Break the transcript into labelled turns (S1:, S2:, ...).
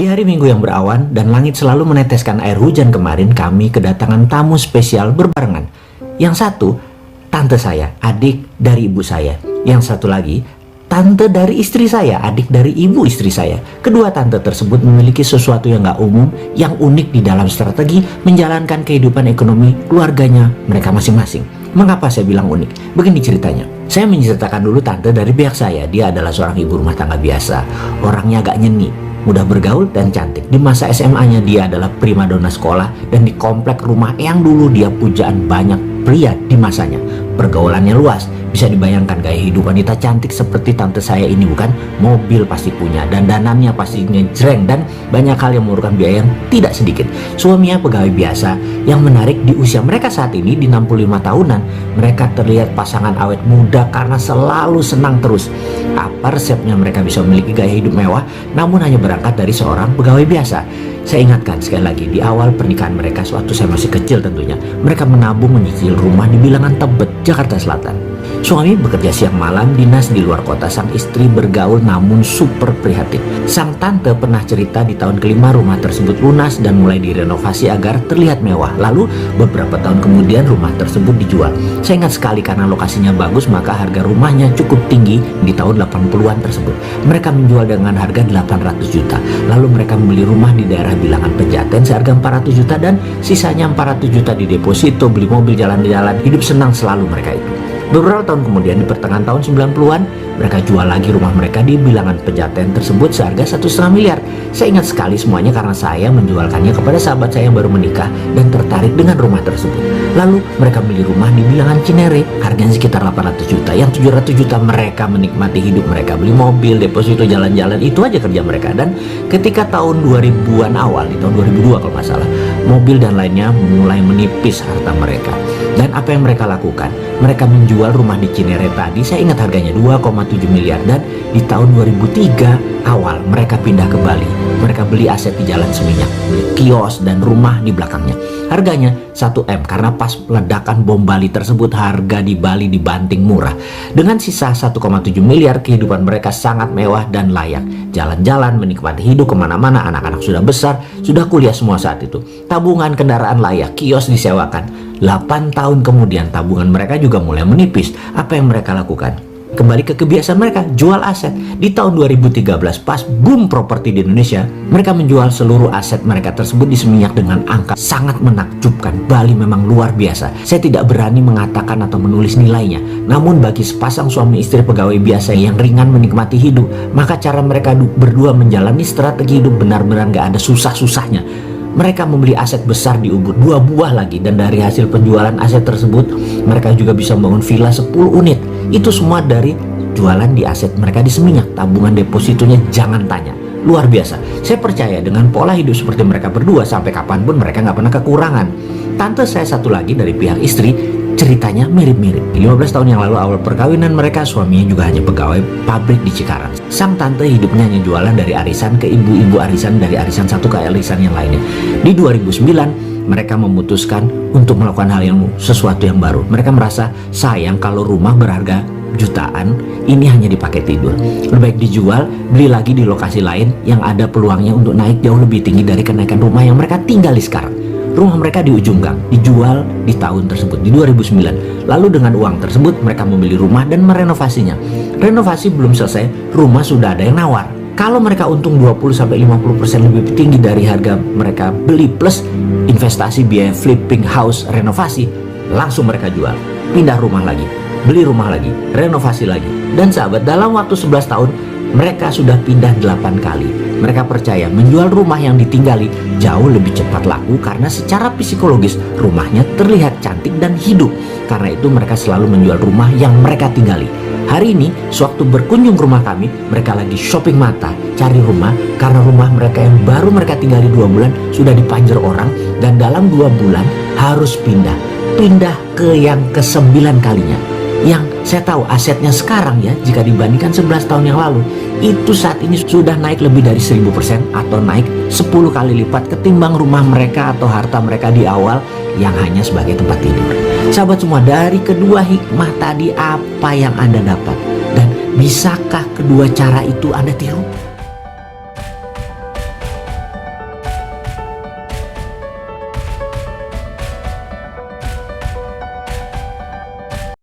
S1: Di hari Minggu yang berawan dan langit selalu meneteskan air hujan kemarin, kami kedatangan tamu spesial berbarengan. Yang satu, tante saya, adik dari ibu saya. Yang satu lagi, tante dari istri saya, adik dari ibu istri saya. Kedua tante tersebut memiliki sesuatu yang gak umum, yang unik di dalam strategi menjalankan kehidupan ekonomi keluarganya mereka masing-masing. Mengapa saya bilang unik? Begini ceritanya. Saya menceritakan dulu tante dari pihak saya. Dia adalah seorang ibu rumah tangga biasa. Orangnya agak nyeni, mudah bergaul dan cantik. Di masa SMA-nya dia adalah primadona sekolah, dan di komplek rumah yang dulu dia pujaan banyak pria di masanya. Pergaulannya luas. Bisa dibayangkan gaya hidup wanita cantik seperti tante saya ini, bukan? Mobil pasti punya, dan danannya pasti ngejreng, dan banyak hal yang memerlukan biaya yang tidak sedikit. Suaminya pegawai biasa. Yang menarik, di usia mereka saat ini di 65 tahunan, mereka terlihat pasangan awet muda karena selalu senang terus. Apa resepnya mereka bisa memiliki gaya hidup mewah namun hanya berangkat dari seorang pegawai biasa? Saya ingatkan sekali lagi, di awal pernikahan mereka, sewaktu saya masih kecil tentunya, mereka menabung menyicil rumah di bilangan Tebet, Jakarta Selatan. Suami bekerja siang malam dinas di luar kota, sang istri bergaul namun super prihatin. Sang tante pernah cerita di tahun kelima rumah tersebut lunas dan mulai direnovasi agar terlihat mewah. Lalu beberapa tahun kemudian rumah tersebut dijual. Saya ingat sekali karena lokasinya bagus, maka harga rumahnya cukup tinggi di tahun 80-an tersebut. Mereka menjual dengan harga 800 juta. Lalu mereka membeli rumah di daerah bilangan Pejaten seharga 400 juta dan sisanya 400 juta di deposito, beli mobil, jalan-jalan, hidup senang selalu mereka itu. Beberapa tahun kemudian di pertengahan tahun 90-an mereka jual lagi rumah mereka di bilangan Pejaten tersebut seharga 1,5 miliar. Saya ingat sekali semuanya karena saya menjualkannya kepada sahabat saya yang baru menikah dan tertarik dengan rumah tersebut. Lalu mereka beli rumah di bilangan Cinere, harganya sekitar 800 juta. Yang 700 juta mereka menikmati hidup mereka, beli mobil, deposito, jalan-jalan, itu aja kerja mereka. Dan ketika tahun 2000-an awal, di tahun 2002 kalau nggak salah, mobil dan lainnya mulai menipis harta mereka. Dan apa yang mereka lakukan? Mereka menjual rumah di Cinere tadi, saya ingat harganya 2,7 miliar, dan di tahun 2003 awal mereka pindah ke Bali. Mereka beli aset di Jalan Seminyak, beli kios dan rumah di belakangnya. Harganya 1M karena pas ledakan bom Bali tersebut harga di Bali dibanting murah. Dengan sisa 1,7 miliar kehidupan mereka sangat mewah dan layak. Jalan-jalan, menikmati hidup kemana-mana, anak-anak sudah besar, sudah kuliah semua saat itu. Tabungan kendaraan layak, kios disewakan. 8 tahun kemudian tabungan mereka juga mulai menipis. Apa yang mereka lakukan? Kembali ke kebiasaan mereka, jual aset. Di tahun 2013 pas boom properti di Indonesia, mereka menjual seluruh aset mereka tersebut di Seminyak dengan angka sangat menakjubkan. Bali memang luar biasa. Saya tidak berani mengatakan atau menulis nilainya. Namun bagi sepasang suami istri pegawai biasa yang ringan menikmati hidup, maka cara mereka berdua menjalani strategi hidup benar-benar gak ada susah-susahnya. Mereka membeli aset besar di Ubud, 2 buah lagi, dan dari hasil penjualan aset tersebut mereka juga bisa membangun villa 10 unit. Itu semua dari jualan di aset mereka di Seminyak. Tabungan depositonya jangan tanya, luar biasa. Saya percaya dengan pola hidup seperti mereka berdua sampai kapanpun mereka nggak pernah kekurangan. Tante saya satu lagi dari pihak istri, ceritanya mirip-mirip. 15 tahun yang lalu awal perkawinan mereka, suaminya juga hanya pegawai pabrik di Cikarang. Sang tante hidupnya hanya jualan dari arisan ke ibu-ibu arisan, dari arisan satu ke arisan yang lainnya. Di 2009 mereka memutuskan untuk melakukan hal yang sesuatu yang baru. Mereka merasa sayang kalau rumah berharga jutaan ini hanya dipakai tidur. Lebih baik dijual, beli lagi di lokasi lain yang ada peluangnya untuk naik jauh lebih tinggi dari kenaikan rumah yang mereka tinggali sekarang. Rumah mereka di ujung gang, dijual di tahun tersebut, di 2009. Lalu dengan uang tersebut mereka membeli rumah dan merenovasinya. Renovasi belum selesai, rumah sudah ada yang nawar. Kalau mereka untung 20-50% lebih tinggi dari harga mereka beli plus investasi biaya flipping house renovasi, langsung mereka jual, pindah rumah lagi, beli rumah lagi, renovasi lagi. Dan sahabat, dalam waktu 11 tahun mereka sudah pindah 8 kali. Mereka percaya menjual rumah yang ditinggali jauh lebih cepat laku karena secara psikologis rumahnya terlihat cantik dan hidup. Karena itu mereka selalu menjual rumah yang mereka tinggali. Hari ini sewaktu berkunjung ke rumah kami, mereka lagi shopping mata cari rumah karena rumah mereka yang baru mereka tinggali 2 bulan sudah dipanjer orang, dan dalam 2 bulan harus pindah ke yang ke-9 kalinya. Yang saya tahu asetnya sekarang ya, jika dibandingkan 11 tahun yang lalu, itu saat ini sudah naik lebih dari 1000% atau naik 10 kali lipat ketimbang rumah mereka atau harta mereka di awal yang hanya sebagai tempat tidur. Sahabat semua, dari kedua hikmah tadi apa yang Anda dapat? Dan bisakah kedua cara itu Anda tiru?